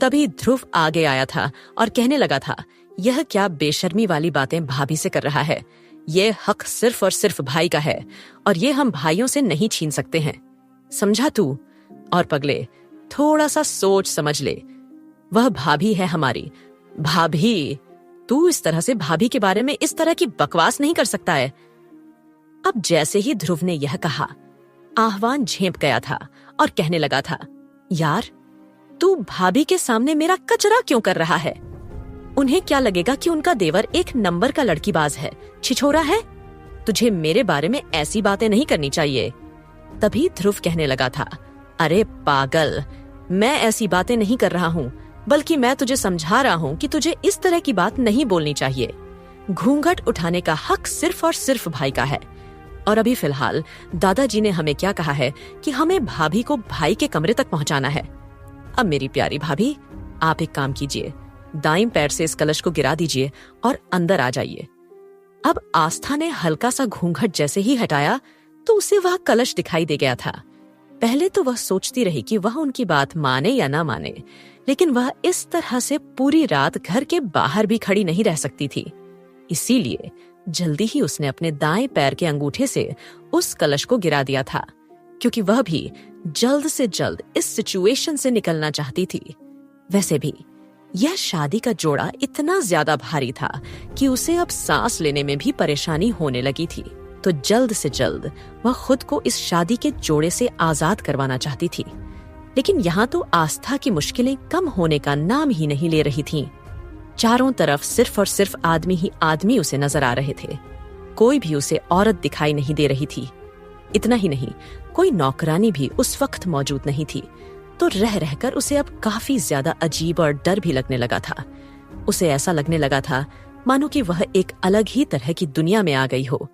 तभी ध्रुव आगे आया था और कहने लगा था, यह क्या बेशर्मी वाली बातें भाभी से कर रहा है। ये हक सिर्फ और सिर्फ भाई का है और ये हम भाइयों से नहीं छीन सकते हैं, समझा तू? और पगले, थोड़ा सा सोच समझ ले, वह भाभी है हमारी। भाभी, तू इस तरह से भाभी के बारे में इस तरह की बकवास नहीं कर सकता है। अब जैसे ही ध्रुव ने यह कहा, आह्वान झेंप गया था और कहने लगा था, यार तू भाभी के सामने मेरा कचरा क्यों कर रहा है? उन्हें क्या लगेगा कि उनका देवर एक नंबर का लड़कीबाज है, छिछोरा है? तुझे मेरे बारे में ऐसी बातें नहीं करनी चाहिए। तभी ध्रुव कहने लगा था, अरे पागल, मैं ऐसी बातें नहीं कर रहा हूँ, बल्कि मैं तुझे समझा रहा हूँ कि तुझे इस तरह की बात नहीं बोलनी चाहिए। घूंघट उठाने का हक सिर्फ और सिर्फ भाई का है। और अभी फिलहाल दादाजी ने हमें क्या कहा है कि हमें भाभी को भाई के कमरे तक पहुंचाना है। अब मेरी प्यारी भाभी, आप एक काम कीजिए, दाईं पैर से इस कलश को गिरा दीजिए और अंदर आ जाइए। अब आस्था ने हल्का सा घूंघट जैसे ही हटाया तो उसे वह कलश दिखाई दे गया था। पहले तो वह सोचती रही कि वह उनकी बात माने या ना माने, लेकिन वह इस तरह से पूरी रात घर के बाहर भी खड़ी नहीं रह सकती थी। इसीलिए जल्दी ही उसने अपने दाएं पैर के अंगूठे से उस कलश को गिरा दिया था, क्योंकि वह भी जल्द से जल्द इस सिचुएशन से निकलना चाहती थी। वैसे भी यह शादी का जोड़ा इतना ज्यादा भारी था कि उसे अब सांस लेने में भी परेशानी होने लगी थी। तो जल्द से जल्द वह खुद को इस शादी के जोड़े से आजाद करवाना चाहती थी। लेकिन यहाँ तो आस्था की मुश्किलें कम होने का नाम ही नहीं ले रही थीं। चारों तरफ सिर्फ और सिर्फ आदमी ही आदमी उसे नजर आ रहे थे। कोई भी उसे औरत दिखाई नहीं दे रही थी। इतना ही नहीं, कोई नौकरानी भी उस वक्त मौजूद नहीं थी। तो रह रहकर उसे अब काफी ज्यादा अजीब और डर भी लगने लगा था। उसे ऐसा लगने लगा था मानो कि वह एक अलग ही तरह की दुनिया में आ गई हो।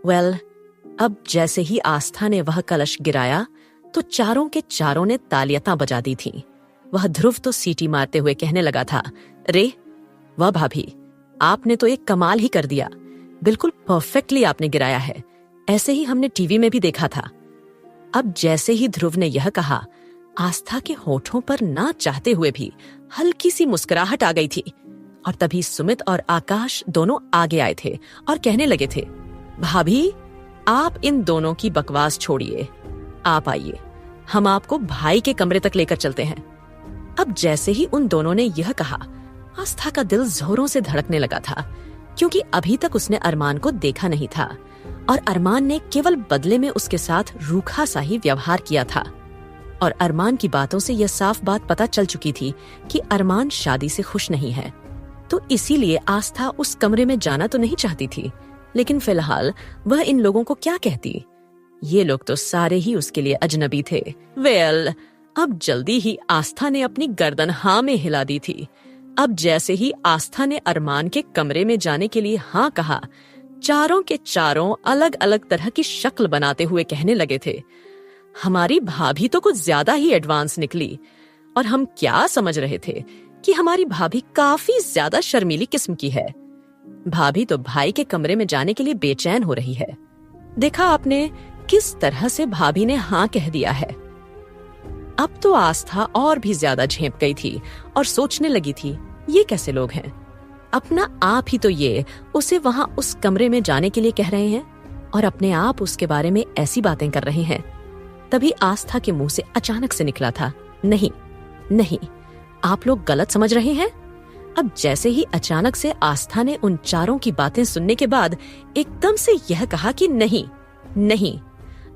अब जैसे ही आस्था ने वह कलश गिराया तो चारों के चारों ने तालियां बजा दी थीं। वह ध्रुव तो सीटी मारते हुए कहने लगा था, रे वाह भाभी, आपने तो एक कमाल ही कर दिया। बिल्कुल परफेक्टली आपने गिराया है, ऐसे ही हमने टीवी में भी देखा था। अब जैसे ही ध्रुव ने यह कहा, आस्था के होठों पर ना चाहते हुए भी हल्की सी मुस्कुराहट आ गई थी। और तभी सुमित और आकाश दोनों आगे आए थे और कहने लगे थे, भाभी आप इन दोनों की बकवास छोड़िए, आप आइए, हम आपको भाई के कमरे तक लेकर चलते हैं। अब जैसे ही उन दोनों ने यह कहा, आस्था का दिल जोरों से धड़कने लगा था, क्योंकि अभी तक उसने अरमान को देखा नहीं था और अरमान ने केवल बदले में उसके साथ रूखा सा ही व्यवहार किया था। और अरमान की बातों से यह साफ बात पता चल चुकी थी कि अरमान शादी से खुश नहीं है। तो इसीलिए आस्था उस कमरे में जाना तो नहीं चाहती थी, लेकिन फिलहाल वह इन लोगों को क्या कहती। ये लोग तो सारे ही उसके लिए अजनबी थे। अब जल्दी ही आस्था ने अपनी गर्दन हाँ में हिला दी थी। अब जैसे ही आस्था ने अरमान के कमरे में जाने के लिए हाँ कहा, चारों के चारों अलग अलग तरह की शक्ल बनाते हुए कहने लगे थे, हमारी भाभी तो कुछ ज्यादा ही एडवांस निकली। और हम क्या समझ रहे थे कि हमारी भाभी काफी ज्यादा शर्मीली किस्म की है। भाभी तो भाई के कमरे में जाने के लिए बेचैन हो रही है। देखा आपने किस तरह से भाभी ने हाँ कह दिया है। अब तो आस्था और भी ज्यादा झेंप गई थी और सोचने लगी थी, ये कैसे लोग हैं। अपना आप ही तो ये उसे वहां उस कमरे में जाने के लिए कह रहे हैं और अपने आप उसके बारे में ऐसी बातें कर रहे हैं। तभी आस्था के मुंह से अचानक से निकला था, नहीं नहीं, आप लोग गलत समझ रहे हैं। अब जैसे ही अचानक से आस्था ने उन चारों की बातें सुनने के बाद एकदम से यह कहा कि नहीं नहीं,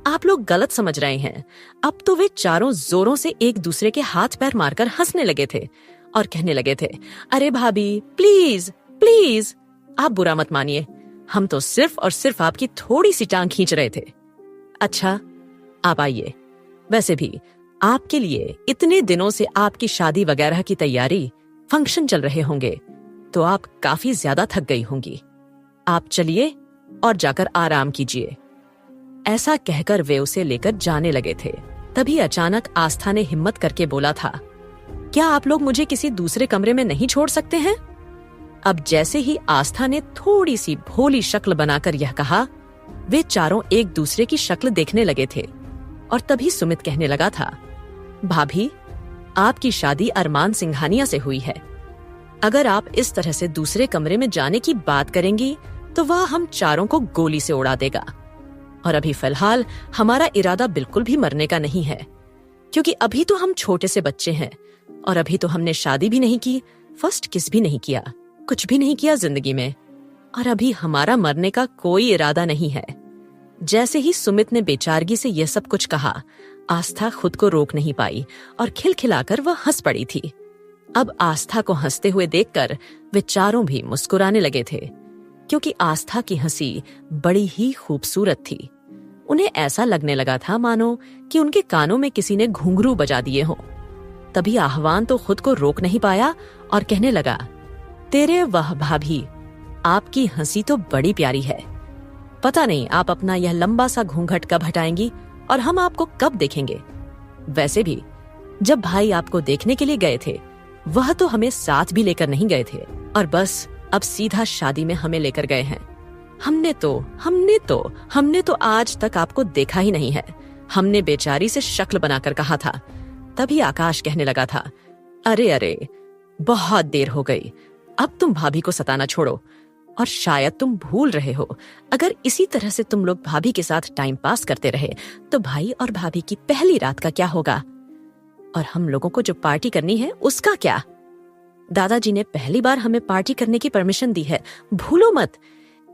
आप लोग गलत समझ रहे हैं। अब तो वे चारों जोरों से एक दूसरे के हाथ पैर मारकर हंसने लगे थे और कहने लगे थे, अरे भाभी प्लीज प्लीज, आप बुरा मत मानिए, हम तो सिर्फ और सिर्फ आपकी थोड़ी सी टांग खींच रहे थे। अच्छा आप आइए, वैसे भी आपके लिए इतने दिनों से आपकी शादी वगैरह की तैयारी, फंक्शन चल रहे होंगे, तो आप काफी ज्यादा थक गई होंगी। आप चलिए और जाकर आराम कीजिए। ऐसा कहकर वे उसे लेकर जाने लगे थे। तभी अचानक आस्था ने हिम्मत करके बोला था, क्या आप लोग मुझे किसी दूसरे कमरे में नहीं छोड़ सकते हैं। अब जैसे ही आस्था ने थोड़ी सी भोली शक्ल बनाकर यह कहा, वे चारों एक दूसरे की शक्ल देखने लगे थे। और तभी सुमित कहने लगा था, भाभी आपकी शादी अरमान सिंघानिया से हुई है। अगर आप इस तरह से दूसरे कमरे में जाने की बात करेंगी तो वह हम चारों को गोली से उड़ा देगा। और अभी फिलहाल हमारा इरादा बिल्कुल भी मरने का नहीं है, क्योंकि अभी तो हम छोटे से बच्चे हैं और अभी तो हमने शादी भी नहीं की, फर्स्ट किस भी नहीं किया, कुछ भी नहीं किया जिंदगी में, और अभी हमारा मरने का कोई इरादा नहीं है। जैसे ही सुमित ने बेचारगी से यह सब कुछ कहा, आस्था खुद को रोक नहीं पाई और खिलखिलाकर वह हंस पड़ी थी। अब आस्था को हंसते हुए देखकर वे चारों भी मुस्कुराने लगे थे, क्योंकि आस्था की हंसी बड़ी ही खूबसूरत थी। उन्हें ऐसा लगने लगा था मानो कि उनके कानों में किसी ने घुंघरू बजा दिए हों। तभी आह्वान तो खुद को रोक नहीं पाया और कहने लगा, तेरे वह भाभी, आपकी हंसी तो बड़ी प्यारी है। पता नहीं आप अपना यह लंबा सा घूंघट कब हटाएंगी और हम आपको कब देखेंगे। वैसे भी जब भाई आपको देखने के लिए गए थे, वह तो हमें साथ भी लेकर नहीं गए थे और बस अब सीधा शादी में हमें लेकर गए हैं। हमने तो आज तक आपको देखा ही नहीं है। हमने बेचारी से शक्ल बनाकर कहा था। तभी आकाश कहने लगा था, अरे बहुत देर हो गई, अब तुम भाभी को सताना छोड़ो। और शायद तुम भूल रहे हो, अगर इसी तरह से तुम लोग भाभी के साथ टाइम पास करते रहे तो भाई और भाभी की पहली रात का क्या होगा, और हम लोगों को जो पार्टी करनी है उसका क्या। दादाजी ने पहली बार हमें पार्टी करने की परमिशन दी है, भूलो मत।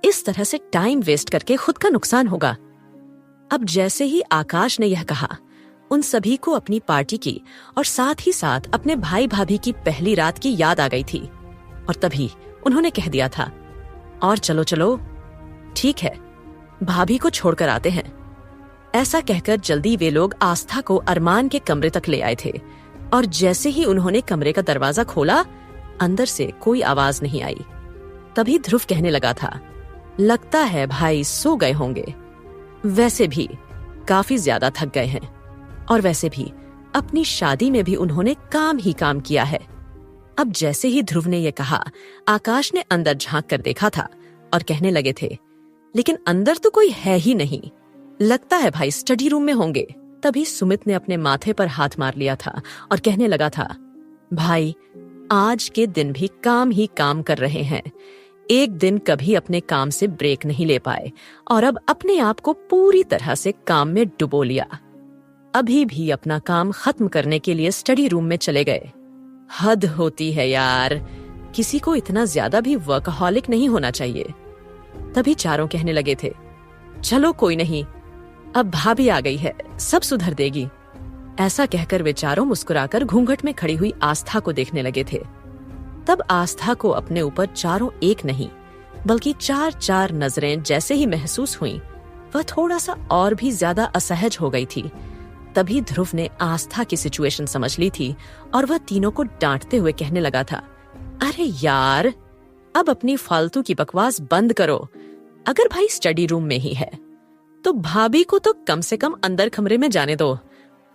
इस तरह से टाइम वेस्ट करके खुद का नुकसान होगा। अब जैसे ही आकाश ने यह कहा, उन सभी को अपनी पार्टी की और साथ ही साथ अपने भाई भाभी की पहली रात की याद आ गई थी। और तभी उन्होंने कह दिया था, और चलो ठीक है, भाभी को छोड़कर आते हैं। ऐसा कहकर जल्दी वे लोग आस्था को अरमान के कमरे तक ले आए थे और जैसे ही उन्होंने कमरे का दरवाजा खोला, अंदर से कोई आवाज नहीं आई। तभी ध्रुव कहने लगा था, लगता है भाई सो गए होंगे। वैसे भी काफी ज्यादा थक गए हैं और वैसे भी अपनी शादी में भी उन्होंने काम ही काम किया है। अब जैसे ही ध्रुव ने यह कहा, आकाश ने अंदर झांक कर देखा था और कहने लगे थे, लेकिन अंदर तो कोई है ही नहीं, लगता है भाई स्टडी रूम में होंगे। तभी सुमित ने अपने माथे पर हाथ मार लिया था और कहने लगा था, भाई आज के दिन भी काम ही काम कर रहे हैं, एक दिन कभी अपने काम से ब्रेक नहीं ले पाए और अब अपने आप को पूरी तरह से काम में डुबो लिया। अभी भी अपना काम खत्म करने के लिए स्टडी रूम में चले गए। हद होती है यार, किसी को इतना ज्यादा भी वर्कहॉलिक नहीं होना चाहिए। तभी चारों कहने लगे थे, चलो कोई नहीं, अब भाभी आ गई है, सब सुधर देगी। ऐसा कहकर वे चारों मुस्कुराकर घूंघट में खड़ी हुई आस्था को देखने लगे थे। तब आस्था को अपने ऊपर चारों एक नहीं बल्कि चार नजरें जैसे ही महसूस हुईं, वह थोड़ा सा और भी ज्यादा असहज हो गई थी। तभी ध्रुव ने आस्था की सिचुएशन समझ ली थी और वह तीनों को डांटते हुए कहने लगा था, अरे यार, अब अपनी फालतू की बकवास बंद करो। अगर भाई स्टडी रूम में ही है तो भाभी को तो कम से कम अंदर कमरे में जाने दो,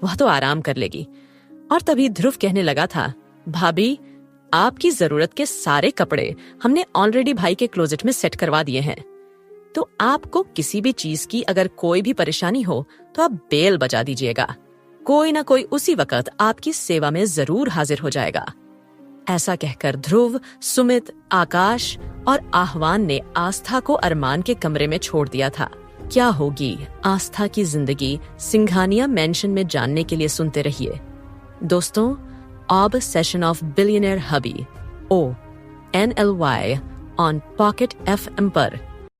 वह तो आराम कर लेगी। और तभी ध्रुव कहने लगा था, भाभी आपकी जरूरत के सारे कपड़े हमने ऑलरेडी भाई के क्लोजेट में सेट करवा दिए हैं, तो आपको किसी भी चीज की अगर कोई भी परेशानी हो तो आप बेल बजा दीजिएगा, कोई ना कोई उसी वक्त आपकी सेवा में जरूर हाजिर हो जाएगा। ऐसा कहकर ध्रुव, सुमित, आकाश और आह्वान ने आस्था को अरमान के कमरे में छोड़ दिया था। क्या होगी आस्था की जिंदगी सिंघानिया मेंशन में जानने के लिए सुनते रहिए दोस्तों। Obsession of Billionaire Hubby, ONLY, on Pocket FM पर।